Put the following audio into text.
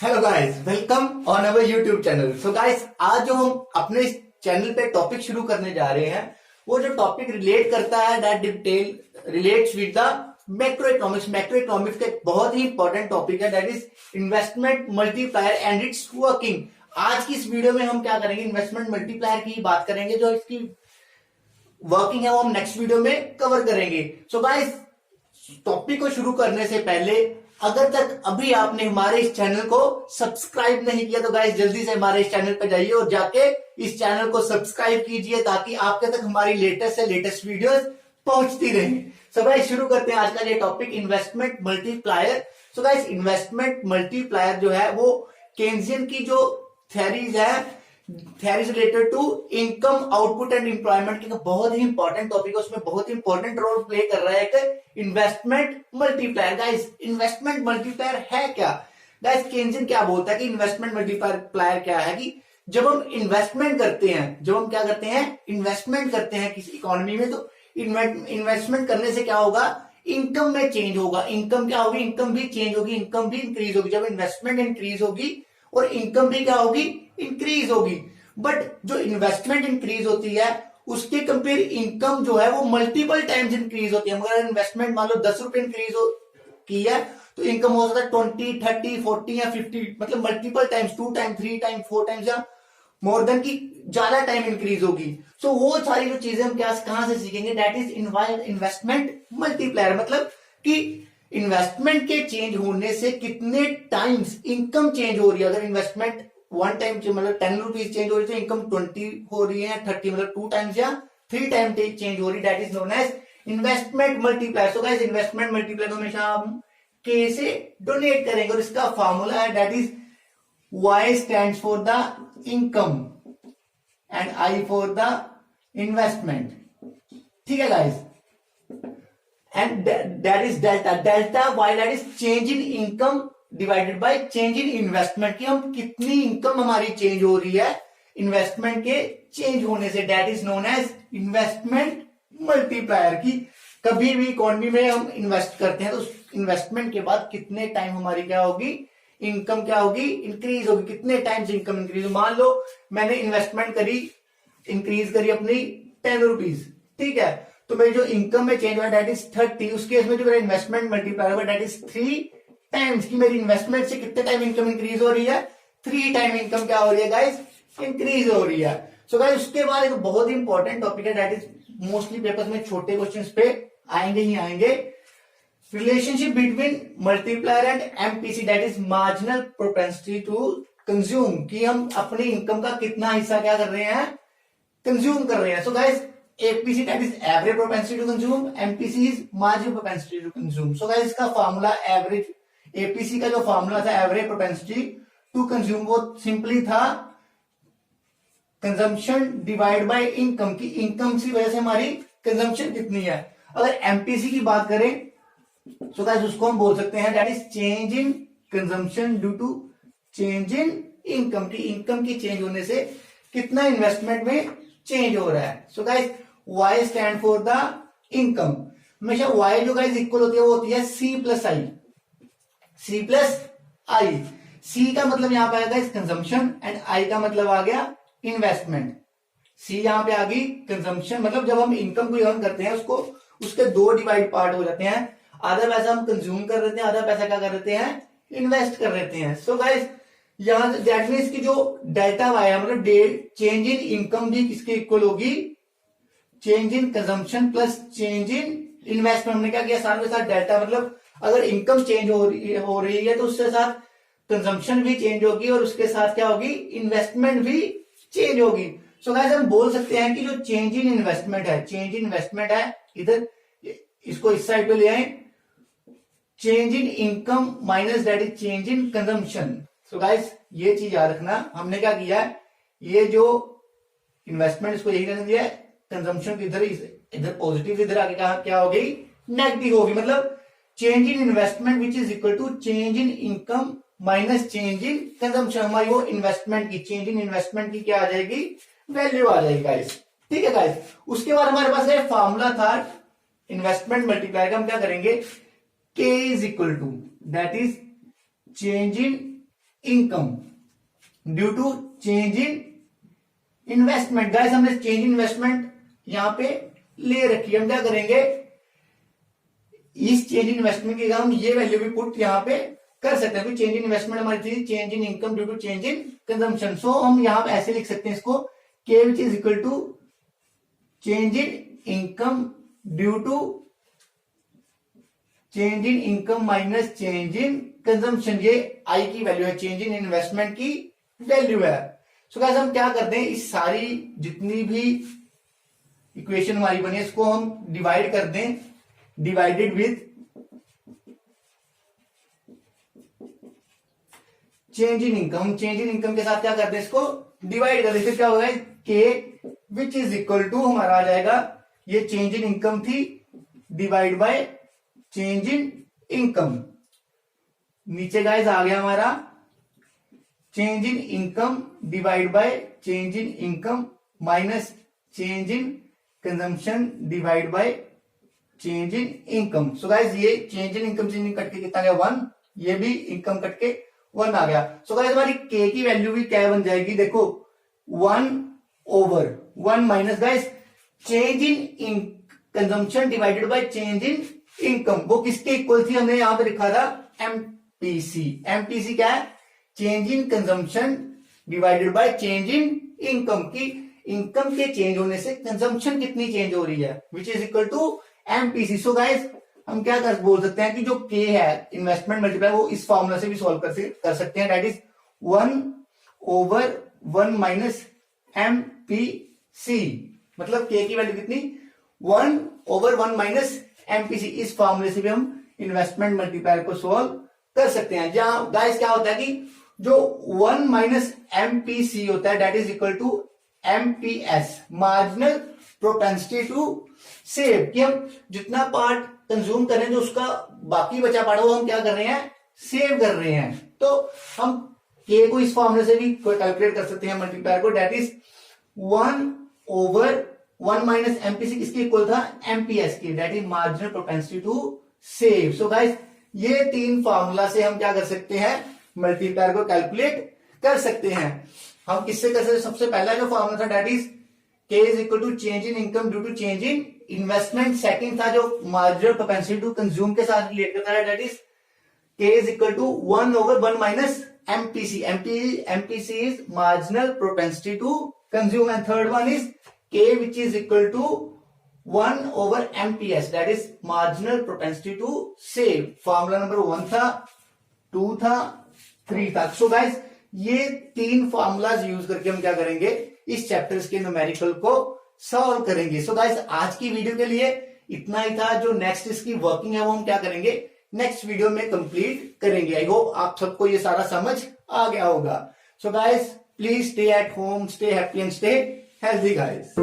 Hello guys, welcome on our YouTube channel. So guys, आज जो हम अपने इस चैनल पे टॉपिक शुरू करने जा रहे हैं, वो जो टॉपिक रिलेट करता है that detail relates with the macro economics. Macro economics का एक बहुत ही इंपॉर्टेंट टॉपिक है that is investment multiplier and it's working. आज की इस वीडियो में हम क्या करेंगे, इन्वेस्टमेंट मल्टीप्लायर की बात करेंगे। जो इसकी वर्किंग है वो हम नेक्स्ट वीडियो में कवर करेंगे। सो गाइस, टॉपिक को शुरू करने से पहले अगर तक अभी आपने हमारे इस चैनल को सब्सक्राइब नहीं किया तो गाइस जल्दी से हमारे इस चैनल पर जाइए और जाके इस चैनल को सब्सक्राइब कीजिए ताकि आपके तक हमारी लेटेस्ट से लेटेस्ट वीडियोस पहुंचती रहे। सो गाइस, शुरू करते हैं आज का ये topic, investment multiplier. So guys, investment multiplier जो है वो केन्जियन की जो थ्योरीज है, theories related to income output and employment की बहुत ही इंपॉर्टेंट टॉपिक है। उसमें बहुत ही इंपॉर्टेंट रोल प्ले कर रहा है एक investment multiplier. Guys, investment multiplier है क्या? गाइस, केन्जियन क्या बोलता है कि इन्वेस्टमेंट मल्टीप्लायर क्या है कि जब हम इन्वेस्टमेंट करते हैं, जब हम क्या करते हैं, इन्वेस्टमेंट करते हैं किसी इकोनॉमी में, तो इन्वेस्टमेंट करने से क्या होगा, इनकम में चेंज होगा। इनकम क्या होगी, इनकम भी चेंज होगी, इनकम भी इंक्रीज होगी। जब इन्वेस्टमेंट इंक्रीज होगी और इनकम भी क्या होगी, इंक्रीज होगी। बट जो इन्वेस्टमेंट इंक्रीज होती है उसके कंपेयर इनकम जो है वो मल्टीपल टाइम्स इंक्रीज होती है। अगर इन्वेस्टमेंट मान लो 10 रुपए इंक्रीज की है तो इनकम हो सकता है 20, 30, 40 या 50, मतलब multiple times, 2 time, 3 time, 4 times या मोर देन की ज्यादा टाइम इंक्रीज होगी। सो वो सारी जो चीजें हम क्या कहां से सीखेंगे, दैट इज इन्वेस्टमेंट मल्टीप्लायर। मतलब कि इन्वेस्टमेंट के चेंज होने से कितने टाइम्स इनकम चेंज हो रही है। अगर इन्वेस्टमेंट 1 टाइम मतलब 10 रुपीज चेंज हो रही है तो इनकम 20 हो रही है, 30 मतलब 2 टाइम्स या 3 टाइम चेंज हो रही है, that is known as investment multiplier. So guys, investment multiplier को हमेशा हम के से डोनेट करेंगे और इसका फॉर्मूला है that is Y stands for the income and I for the investment। ठीक है guys, and that is delta y, that is change in income divided by change in investment। कि हम कितनी इनकम हमारी चेंज हो रही है इन्वेस्टमेंट के चेंज होने से, that is known as investment multiplier. की कभी भी इकोनॉमी में हम इन्वेस्ट करते हैं तो उस इन्वेस्टमेंट के बाद कितने टाइम हमारी क्या होगी, इनकम क्या होगी, इंक्रीज होगी। कितने टाइम्स इनकम इंक्रीज हो, मान लो मैंने इन्वेस्टमेंट करी, इंक्रीज करी अपनी 10 रुपीज, ठीक है, तो मेरी जो इनकम में चेंज हुआ दैट इज 30। उस केस में जो मेरा इन्वेस्टमेंट मल्टीप्लायर हुआ दैट इज 3 टाइम्स। की मेरी इन्वेस्टमेंट से कितने टाइम इनकम इंक्रीज हो रही है, 3 टाइम इनकम क्या हो रही है गाइस, इंक्रीज हो रही है। सो गाइस, उसके बाद एक बहुत ही इंपॉर्टेंट टॉपिक है दैट इज मोस्टली पेपर्स में छोटे क्वेश्चंस पे आएंगे ही आएंगे, relationship between multiplier and MPC, that is marginal propensity to consume. कि हम अपनी इनकम का कितना हिस्सा क्या कर रहे हैं, कंज्यूम कर रहे हैं। So guys, APC that is average propensity to consume, MPC is marginal propensity to consume. So guys, इसका फार्मूला एवरेज, एपीसी का जो फार्मूला था एवरेज प्रोपेंसिटी टू कंज्यूम, वो सिंपली था कंजम्पशन डिवाइड बाय इनकम। की इनकम की वजह से हमारी कंजम्पशन कितनी है। अगर एमपीसी की बात करें सो गाइस, उसको हम बोल सकते हैं that is change in consumption due to change in income. की इनकम की चेंज होने से कितना इन्वेस्टमेंट में चेंज हो रहा है। So guys, Y stand for the income. हमेशा Y जो गाइस इक्वल होती है वो होती है C plus I, C plus I. C का मतलब यहां पे आएगा इस कंजम्पशन एंड I का मतलब आ गया इन्वेस्टमेंट। C यहां पे आ गई कंजम्पशन, मतलब जब हम इनकम को अर्न करते हैं उसको उसके 2 डिवाइड पार्ट हो जाते हैं। आधा पैसा हम कंज्यूम कर रहे हैं, आधा पैसा क्या कर रहे हैं, इन्वेस्ट कर रहे हैं। सो गाइस, यहां दैट मींस की जो डेल्टा वाई है, मतलब चेंज इन इनकम भी किसके इक्वल होगी, change in consumption plus change in investment. हमने क्या किया, साथ में साथ डेल्टा, मतलब अगर इनकम चेंज हो रही है तो उसके साथ कंजम्पशन भी चेंज होगी और उसके साथ क्या होगी, इन्वेस्टमेंट भी चेंज होगी। सो गाइस, हम बोल सकते हैं कि जो चेंज इन इन्वेस्टमेंट है, चेंज इन इन्वेस्टमेंट है, इधर इसको इस साइड पे ले आए, change in income minus that is change in consumption. So guys, ये चीज याद रखना, हमने क्या किया है, ये जो इन्वेस्टमेंट इसको यही रहने दिया है, कंजम्पशन इधर पॉजिटिव, इधर आगे क्या हो गई, नेगेटिव होगी। मतलब change in investment which is equal to change in income minus change in consumption. हमारी वो इन्वेस्टमेंट की, चेंज इन इन्वेस्टमेंट की क्या आ जाएगी, वैल्यू आ जाएगी गाइस। ठीक है गाइस, उसके बाद हमारे पास है फॉर्मूला था इन्वेस्टमेंट मल्टीप्लायर का। हम क्या करेंगे, K is equal to that is change in income due to change in investment. Guys हमने चेंज इन इन्वेस्टमेंट यहां पे ले रखी है, हम क्या करेंगे इस चेंज इन इन्वेस्टमेंट की हम ये वैल्यू भी पुट यहां पे कर सकते हैं। चेंज इन इन्वेस्टमेंट हमारी थी change in income due to change in consumption. So हम यहां पे ऐसे लिख सकते हैं इसको के which is equal to change in income due to change in income minus change in consumption. ये आई की वैल्यू है, चेंज इन इन्वेस्टमेंट की वैल्यू है। सो गाइस हम क्या करते हैं इस सारी जितनी भी इक्वेशन हमारी बनी है इसको हम डिवाइड कर दें, divided with change in income. Change in income के साथ क्या करते हैं इसको डिवाइड कर देते, क्या होगा के विच इज इक्वल टू हमारा आ जाएगा ये चेंज इन इनकम थी divide by change in income. नीचे गाइस आ गया हमारा change in income divide by change in income minus change in consumption divide by change in income. So guys ये change in income change in cut के कितना गया 1, ये भी इनकम कट के 1 आ गया। सो गाइस हमारी के की वैल्यू भी क्या बन जाएगी, देखो 1/1 minus guys change in consumption divided by change in income. वो किसके इक्वल थी, हमने यहां पे लिखा था एमपीसी। एमपीसी क्या है, change in consumption divided by change in income की इनकम के चेंज होने से कंजम्पशन कितनी चेंज हो रही है, which is equal to MPC. So guys हम क्या बोल सकते हैं कि जो के है इन्वेस्टमेंट मल्टीप्लाई वो इस फॉर्मूला से भी सॉल्व कर सकते हैं, दैट इज 1/1 माइनस एमपीसी। मतलब के की वैल्यू कितनी 1/1 माइनस एमपीसी। इस फॉर्मूले से भी हम इन्वेस्टमेंट मल्टीप्लायर को सॉल्व कर सकते हैं। जहां गाइस क्या होता है कि जो 1 माइनस एमपीसी होता है that is equal to MPS, marginal propensity to save, कि हम जितना पार्ट कंज्यूम कर रहे हैं जो उसका बाकी बचा पार्ट वो हम क्या कर रहे हैं सेव कर रहे हैं। तो हम के को इस फॉर्मूले से भी कैलकुलेट कर सकते हैं मल्टीप्लायर को, दैट इज 1/1 माइनस एमपीसी किसके इक्वल था एमपीएस की, that is marginal propensity to save. So guys ये 3 फॉर्मूला से हम क्या कर सकते हैं मल्टीप्लायर को कैलकुलेट कर सकते हैं। हम किससे कर सकते हैं, सबसे पहला जो फॉर्मूला था that is K is equal to change in income due to change in investment. Second था जो मार्जिनल प्रोपेंसिटी टू कंज्यूम के साथ रिलेट करता है that is K is equal to 1/1 minus MPC. MPC is marginal propensity to consume. And third one is K which is equal to 1/MPS, that is marginal propensity to save. Formula number 1 था, 2 था, 3 था। सो guys ये 3 formulas use करके हम क्या करेंगे इस chapters के न्यूमेरिकल को सॉल्व करेंगे। सो गाइस आज की वीडियो के लिए इतना ही था। जो नेक्स्ट इसकी वर्किंग है वो हम क्या करेंगे नेक्स्ट वीडियो में कंप्लीट करेंगे। आई होप आप सबको ये सारा समझ आ गया होगा। So guys please stay at home, stay happy and stay healthy guys.